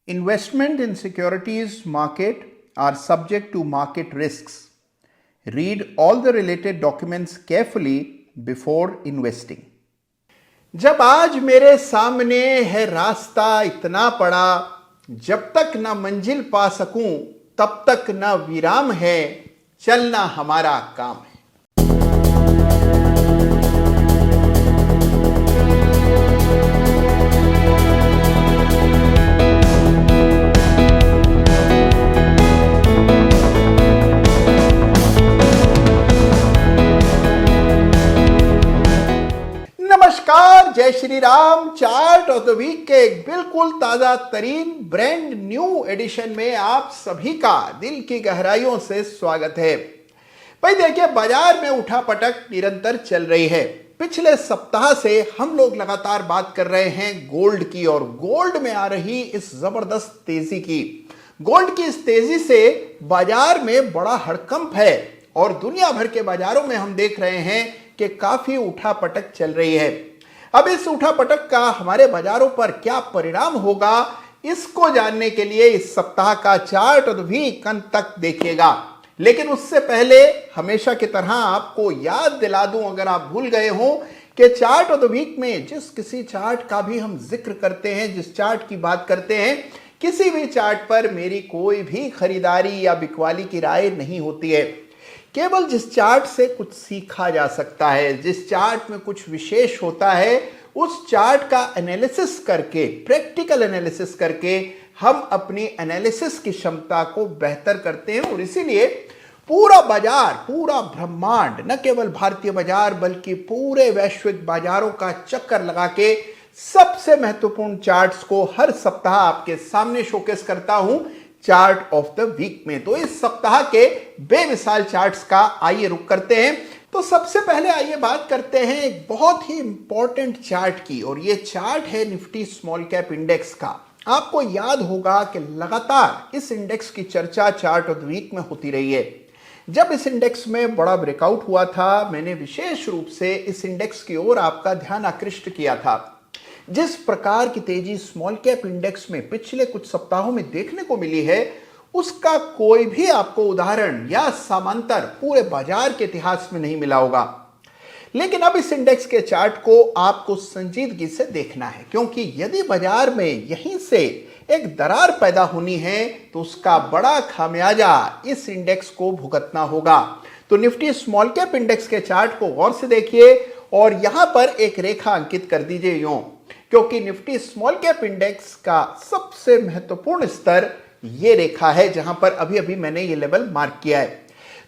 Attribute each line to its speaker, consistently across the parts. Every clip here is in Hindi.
Speaker 1: Investment in securities market are subject to market risks. Read all the related documents carefully before investing. जब आज मेरे सामने है रास्ता इतना बड़ा, जब तक ना मंजिल पा सकूं तब तक ना विराम है, चलना हमारा काम है। नमस्कार, जय Shri Ram. Chart of the week के एक बिल्कुल ताजा तरीन ब्रांड न्यू एडिशन में आप सभी का दिल की गहराइयों से स्वागत है। भाई देखिए, बाजार में उठापटक निरंतर चल रही है। पिछले सप्ताह से हम लोग लगातार बात कर रहे हैं गोल्ड की, और गोल्ड में आ रही इस जबरदस्त तेजी की। गोल्ड की इस तेजी से बाजार में बड़ा हड़कंप है, और दुनिया भर के बाजारों में हम देख रहे हैं कि काफी उठापटक चल रही है। अब इस उठापटक का हमारे बाजारों पर क्या परिणाम होगा, इसको जानने के लिए इस सप्ताह का चार्ट ऑफ द वीक अंत तक देखिएगा। लेकिन उससे पहले हमेशा की तरह आपको याद दिला दूं, अगर आप भूल गए हो, कि चार्ट ऑफ द वीक में जिस किसी चार्ट का भी हम जिक्र करते हैं, जिस चार्ट की बात करते हैं, किसी भी चार्ट पर मेरी कोई भी खरीदारी या बिकवाली की राय नहीं होती है। केवल जिस चार्ट से कुछ सीखा जा सकता है, जिस चार्ट में कुछ विशेष होता है, उस चार्ट का एनालिसिस करके, प्रैक्टिकल एनालिसिस करके हम अपनी एनालिसिस की क्षमता को बेहतर करते हैं। और इसीलिए पूरा बाजार, पूरा ब्रह्मांड, न केवल भारतीय बाजार बल्कि पूरे वैश्विक बाजारों का चक्कर लगा के सबसे महत्वपूर्ण चार्ट्स को हर सप्ताह आपके सामने शोकेस करता हूं चार्ट ऑफ द वीक में। तो इस सप्ताह के बेमिसाल चार्ट्स का आइए रुख करते हैं। तो सबसे पहले आइए बात करते हैं एक बहुत ही इंपॉर्टेंट चार्ट की, और ये चार्ट है निफ्टी स्मॉल कैप इंडेक्स का। आपको याद होगा कि लगातार इस इंडेक्स की चर्चा चार्ट ऑफ द वीक में होती रही है। जब इस इंडेक्स में बड़ा ब्रेकआउट हुआ था, मैंने विशेष रूप से इस इंडेक्स की ओर आपका ध्यान आकृष्ट किया था। जिस प्रकार की तेजी स्मॉल कैप इंडेक्स में पिछले कुछ सप्ताहों में देखने को मिली है, उसका कोई भी आपको उदाहरण या समांतर पूरे बाजार के इतिहास में नहीं मिला होगा। लेकिन अब इस इंडेक्स के चार्ट को आपको संजीदगी से देखना है, क्योंकि यदि बाजार में यहीं से एक दरार पैदा होनी है तो उसका बड़ा खामियाजा इस इंडेक्स को भुगतना होगा। तो निफ्टी स्मॉल कैप इंडेक्स के चार्ट को गौर से देखिए, और यहां पर एक रेखा अंकित कर दीजिए यूं, क्योंकि निफ्टी स्मॉल कैप इंडेक्स का सबसे महत्वपूर्ण स्तर ये रेखा है, जहां पर अभी अभी मैंने ये लेवल मार्क किया है।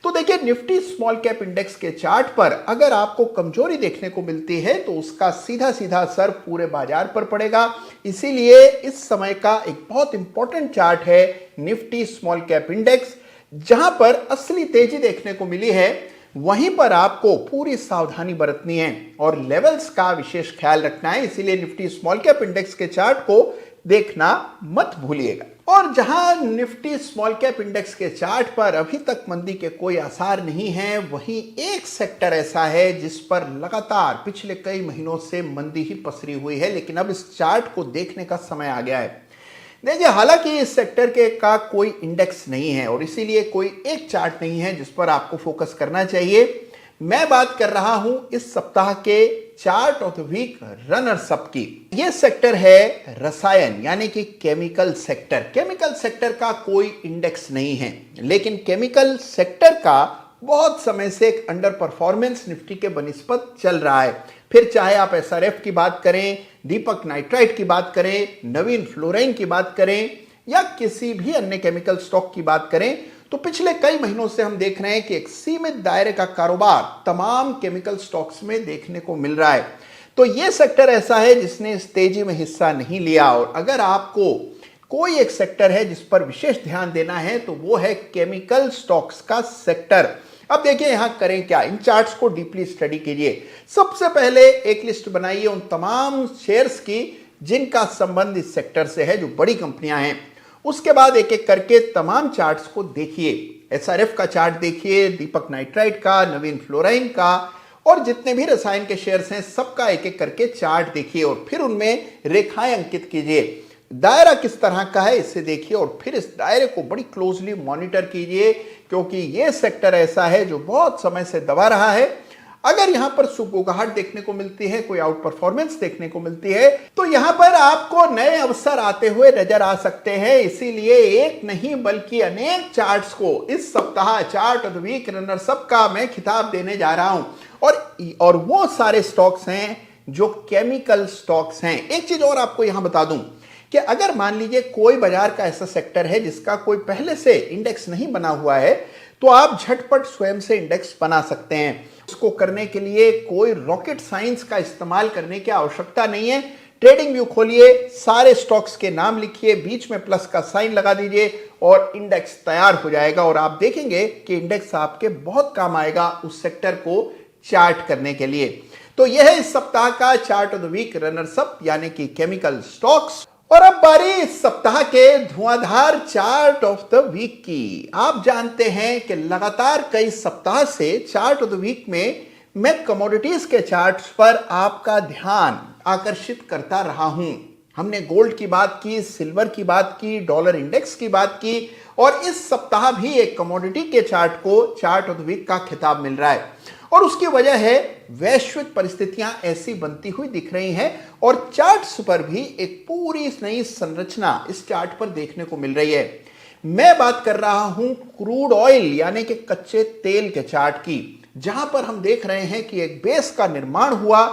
Speaker 1: तो देखिए, निफ्टी स्मॉल कैप इंडेक्स के चार्ट पर अगर आपको कमजोरी देखने को मिलती है तो उसका सीधा सीधा असर पूरे बाजार पर पड़ेगा। इसीलिए इस समय का एक बहुत इंपॉर्टेंट चार्ट है निफ्टी स्मॉल कैप इंडेक्स। जहां पर असली तेजी देखने को मिली है, वहीं पर आपको पूरी सावधानी बरतनी है और लेवल्स का विशेष ख्याल रखना है। इसीलिए निफ्टी स्मॉल कैप इंडेक्स के चार्ट को देखना मत भूलिएगा। और जहां निफ्टी स्मॉल कैप इंडेक्स के चार्ट पर अभी तक मंदी के कोई आसार नहीं है, वहीं एक सेक्टर ऐसा है जिस पर लगातार पिछले कई महीनों से मंदी ही पसरी हुई है। लेकिन अब इस चार्ट को देखने का समय आ गया है। देखिए, हालांकि इस सेक्टर के का कोई इंडेक्स नहीं है, और इसीलिए कोई एक चार्ट नहीं है जिस पर आपको फोकस करना चाहिए। मैं बात कर रहा हूं इस सप्ताह के chart of the week runners up की। यह सेक्टर है रसायन, यानी कि केमिकल सेक्टर। केमिकल सेक्टर का कोई इंडेक्स नहीं है, लेकिन केमिकल सेक्टर का बहुत समय से एक अंडर परफॉर्मेंस निफ्टी के बनिस्पत चल रहा है। फिर चाहे आप एसआरएफ की बात करें, दीपक नाइट्राइट की बात करें, नवीन फ्लोराइन की बात करें, या किसी भी अन्य केमिकल स्टॉक की बात करें, तो पिछले कई महीनों से हम देख रहे हैं कि एक सीमित दायरे का कारोबार तमाम केमिकल स्टॉक्स में देखने को मिल रहा है। तो यह सेक्टर ऐसा है जिसने इस तेजी में हिस्सा नहीं लिया, और अगर आपको कोई एक सेक्टर है जिस पर विशेष ध्यान देना है तो वो है केमिकल स्टॉक्स का सेक्टर। अब देखिए, यहां करें क्या, इन चार्ट्स को डीपली स्टडी कीजिए। सबसे पहले एक लिस्ट बनाइए उन तमाम शेयर्स की जिनका संबंध इस सेक्टर से है, जो बड़ी कंपनियां हैं। उसके बाद एक एक करके तमाम चार्ट्स को देखिए। एसआरएफ का चार्ट देखिए, दीपक नाइट्राइट का, नवीन फ्लोराइन का, और जितने भी रसायन के शेयर्स हैं सबका एक एक करके चार्ट देखिए, और फिर उनमें रेखाएं अंकित कीजिए। दायरा किस तरह का है इसे देखिए और फिर इस दायरे को बड़ी क्लोजली मॉनिटर कीजिए, क्योंकि ये सेक्टर ऐसा है जो बहुत समय से दबा रहा है। अगर यहां पर सुगबुगाहट देखने को मिलती है, कोई आउट परफॉर्मेंस देखने को मिलती है, तो यहां पर आपको नए अवसर आते हुए नजर आ सकते हैं। इसीलिए एक नहीं बल्कि अनेक चार्ट्स को इस सप्ताह chart of the week runners up का मैं खिताब देने जा रहा हूं और वो सारे स्टॉक्स हैं जो केमिकल स्टॉक्स हैं। एक चीज और आपको यहां बता दूं कि अगर मान लीजिए कोई बाजार का ऐसा सेक्टर है जिसका कोई पहले से इंडेक्स नहीं बना हुआ है, तो आप झटपट स्वयं से इंडेक्स बना सकते हैं। इसको करने के लिए कोई रॉकेट साइंस का इस्तेमाल करने की आवश्यकता नहीं है। ट्रेडिंग व्यू खोलिए, सारे स्टॉक्स के नाम लिखिए, बीच में प्लस का साइन लगा दीजिए और इंडेक्स तैयार हो जाएगा और आप देखेंगे कि इंडेक्स आपके बहुत काम आएगा उस सेक्टर को चार्ट करने के लिए। तो यह है इस सप्ताह का chart of the week runners up यानी कि केमिकल स्टॉक्स। और अब बारी इस सप्ताह के धुआंधार चार्ट ऑफ द वीक की। आप जानते हैं कि लगातार कई सप्ताह से चार्ट ऑफ द वीक में मैं कमोडिटीज के चार्ट्स पर आपका ध्यान आकर्षित करता रहा हूं। हमने गोल्ड की बात की, सिल्वर की बात की, डॉलर इंडेक्स की बात की और इस सप्ताह भी एक कमोडिटी के चार्ट को चार्ट ऑफ द वीक का खिताब मिल रहा है और उसकी वजह है वैश्विक परिस्थितियां ऐसी बनती हुई दिख रही हैं और चार्ट्स पर भी एक पूरी नई संरचना इस चार्ट पर देखने को मिल रही है। मैं बात कर रहा हूं क्रूड ऑयल यानी कि कच्चे तेल के चार्ट की, जहां पर हम देख रहे हैं कि एक बेस का निर्माण हुआ।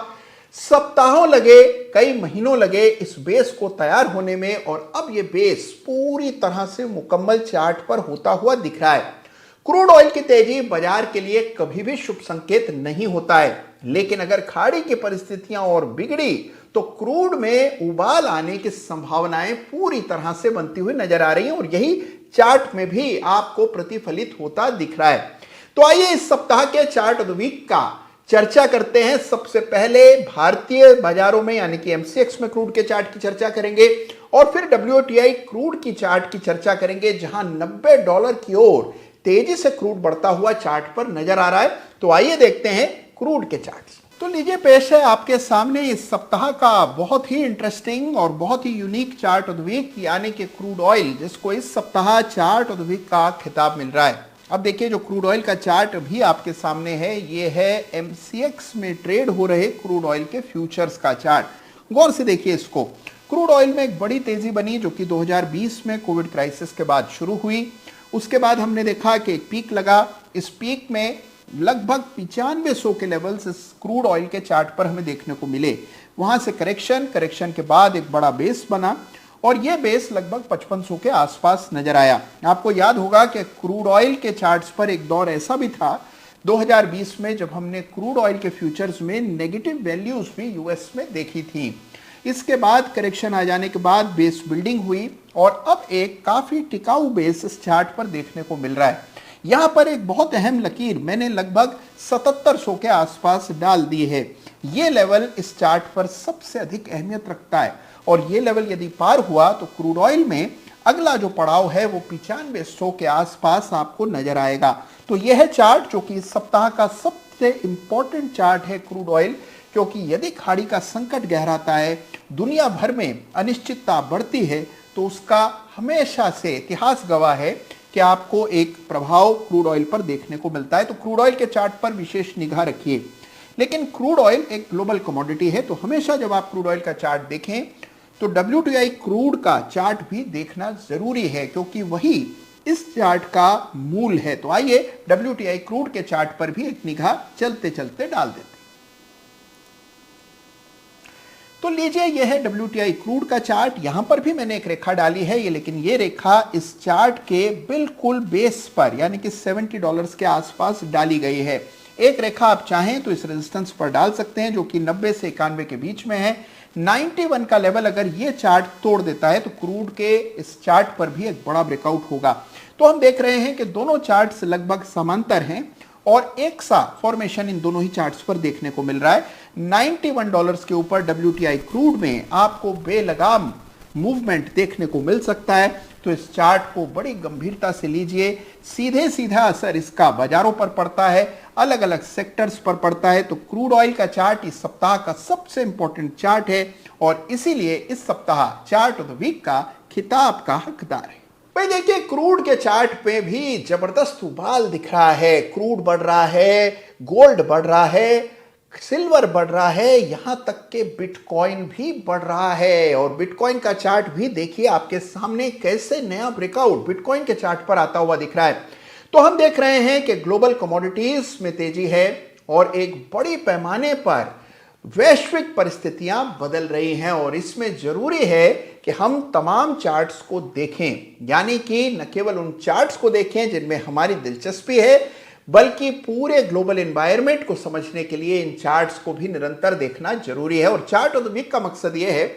Speaker 1: सप्ताहों लगे, कई महीनों लगे इस बेस को तैयार होने में और अब यह बेस पूरी तरह से मुकम्मल चार्ट पर होता हुआ दिख रहा है। क्रूड ऑयल की तेजी बाजार के लिए कभी भी शुभ संकेत नहीं होता है, लेकिन अगर खाड़ी की परिस्थितियां और बिगड़ी तो क्रूड में उबाल आने की संभावनाएं पूरी तरह से बनती हुई नजर आ रही हैं और यही चार्ट में भी आपको प्रतिफलित होता दिख रहा है। तो आइए इस सप्ताह के चार्ट ऑफ द वीक का चर्चा करते हैं। सबसे पहले भारतीय बाजारों में यानी कि एमसीएक्स में क्रूड के चार्ट की चर्चा करेंगे और फिर डब्ल्यूटीआई क्रूड की चार्ट की चर्चा करेंगे, जहां $90 की ओर तेजी से क्रूड बढ़ता हुआ चार्ट पर नजर आ रहा है। तो आइए देखते हैं क्रूड के चार्ट्स। तो लीजिए पेश है आपके सामने इस सप्ताह का बहुत ही इंटरेस्टिंग और बहुत ही unique chart of the week यानी कि क्रूड ऑयल, जिसको इस सप्ताह चार्ट ऑफ द वीक का खिताब मिल रहा है। अब देखिए जो क्रूड ऑयल का चार्ट भी आपके सामने है, ये है एमसीएक्स में ट्रेड हो रहे क्रूड ऑयल के फ्यूचर्स का चार्ट। गौर से देखिए इसको। क्रूड ऑयल में एक बड़ी तेजी बनी जो कि 2020 में कोविड क्राइसिस के बाद शुरू हुई। उसके बाद हमने देखा कि एक पीक लगा। इस पीक में लगभग 9500 के लेवल्स इस क्रूड ऑयल के चार्ट पर हमें देखने को मिले। वहां से करेक्शन के बाद एक बड़ा बेस बना और यह बेस लगभग 5500 के आसपास नजर आया। आपको याद होगा कि क्रूड ऑयल के चार्ट्स पर एक दौर ऐसा भी था 2020 में जब हमने क्रूड ऑयल के फ्यूचर्स में नेगेटिव वैल्यूज भी यूएस में देखी थी। इसके बाद करेक्शन आ जाने के बाद बेस बिल्डिंग हुई और अब एक काफी टिकाऊ बेस इस चार्ट पर देखने को मिल रहा है। यहां पर एक बहुत अहम लकीर मैंने लगभग 7700 के आसपास डाल दी है। यह लेवल इस चार्ट पर सबसे अधिक अहमियत रखता है और यह लेवल यदि पार हुआ तो क्रूड ऑयल में अगला जो पड़ाव है वो 9500 के आसपास आपको नजर आएगा। तो यह है चार्ट जो कि इस सप्ताह का सबसे इंपॉर्टेंट चार्ट है क्रूड ऑयल, क्योंकि यदि खाड़ी का संकट गहराता है, दुनिया भर में अनिश्चितता बढ़ती है, तो उसका हमेशा से इतिहास गवाह है कि आपको एक प्रभाव क्रूड ऑयल पर देखने को मिलता है। तो क्रूड ऑयल के चार्ट पर विशेष निगाह रखिए। लेकिन क्रूड ऑयल एक ग्लोबल कमोडिटी है, तो हमेशा जब आप क्रूड ऑयल का चार्ट देखें तो डब्ल्यूटीआई क्रूड का चार्ट भी देखना जरूरी है, क्योंकि वही इस चार्ट का मूल है। तो आइए डब्ल्यूटीआई क्रूड के चार्ट पर भी एक निगाह चलते चलते डाल देते हैं। तो लीजिए यह है डब्ल्यूटीआई क्रूड का चार्ट। यहां पर भी मैंने एक रेखा डाली है, लेकिन यह रेखा इस चार्ट के बिल्कुल बेस पर यानी कि $70 के आसपास डाली गई है। एक रेखा आप चाहें तो इस रेजिस्टेंस पर डाल सकते हैं जो कि 90 से 91 के बीच में है। 91 का लेवल अगर यह चार्ट तोड़ देता है तो क्रूड के इस चार्ट पर भी एक बड़ा ब्रेकआउट होगा। तो हम देख रहे हैं कि दोनों चार्ट्स लगभग समांतर हैं और एक सा फॉर्मेशन इन दोनों ही चार्ट्स पर देखने को मिल रहा है। $91 के ऊपर डब्ल्यूटीआई क्रूड में आपको बेलगाम मूवमेंट देखने को मिल सकता है। तो इस चार्ट को बड़ी गंभीरता से लीजिए। सीधे सीधा असर इसका बाजारों पर पड़ता है, अलग अलग सेक्टर्स पर पड़ता है। तो क्रूड ऑयल का चार्ट इस सप्ताह का सबसे इंपॉर्टेंट चार्ट है और इसीलिए इस सप्ताह चार्ट ऑफ द वीक का खिताब का हकदार है। भाई देखिए, क्रूड के चार्ट पे भी जबरदस्त उबाल दिख रहा है। क्रूड बढ़ रहा है, गोल्ड बढ़ रहा है, सिल्वर बढ़ रहा है, यहां तक के बिटकॉइन भी बढ़ रहा है। और बिटकॉइन का चार्ट भी देखिए आपके सामने कैसे नया ब्रेकआउट बिटकॉइन के चार्ट पर आता हुआ दिख रहा है। तो हम देख रहे हैं कि ग्लोबल कमोडिटीज में तेजी है और एक बड़ी पैमाने पर वैश्विक परिस्थितियां बदल रही हैं और इसमें जरूरी है कि हम तमाम चार्ट्स को देखें, यानी कि न केवल उन चार्ट्स को देखें जिनमें हमारी दिलचस्पी है, बल्कि पूरे ग्लोबल एनवायरनमेंट को समझने के लिए इन चार्ट्स को भी निरंतर देखना जरूरी है। और चार्ट ऑफ द वीक का मकसद यह है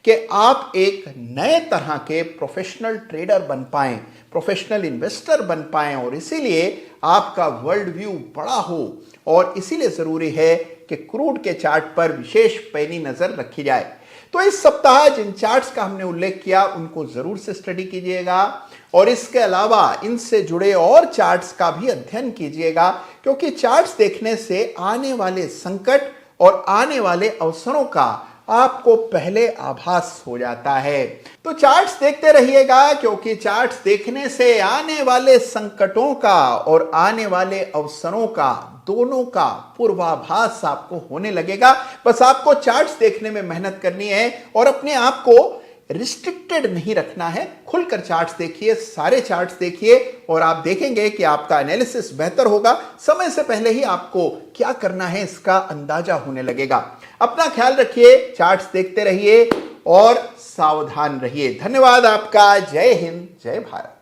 Speaker 1: कि आप एक नए तरह के प्रोफेशनल ट्रेडर बन पाएं, प्रोफेशनल इन्वेस्टर बन पाएं और इसीलिए आपका वर्ल्ड व्यू बड़ा हो। और इसीलिए जरूरी है कि क्रूड के चार्ट पर विशेष पैनी नजर रखी जाए। तो इस सप्ताह जिन चार्ट्स का हमने उल्लेख किया उनको जरूर से स्टडी कीजिएगा और इसके अलावा इनसे जुड़े और चार्ट्स का भी अध्ययन कीजिएगा, क्योंकि चार्ट्स देखने से आने वाले संकट और आने वाले अवसरों का आपको पहले आभास हो जाता है। तो चार्ट्स देखते रहिएगा, क्योंकि चार्ट्स देखने से आने वाले संकटों का और आने वाले अवसरों का दोनों का पूर्वाभास आपको होने लगेगा। बस आपको चार्ट्स देखने में मेहनत करनी है और अपने आप को रिस्ट्रिक्टेड नहीं रखना है। खुलकर चार्ट्स देखिए, सारे चार्ट्स देखिए और आप देखेंगे कि आपका एनालिसिस बेहतर होगा। समय से पहले ही आपको क्या करना है इसका अंदाजा होने लगेगा। अपना ख्याल रखिए, चार्ट्स देखते रहिए और सावधान रहिए। धन्यवाद आपका। जय हिंद, जय भारत।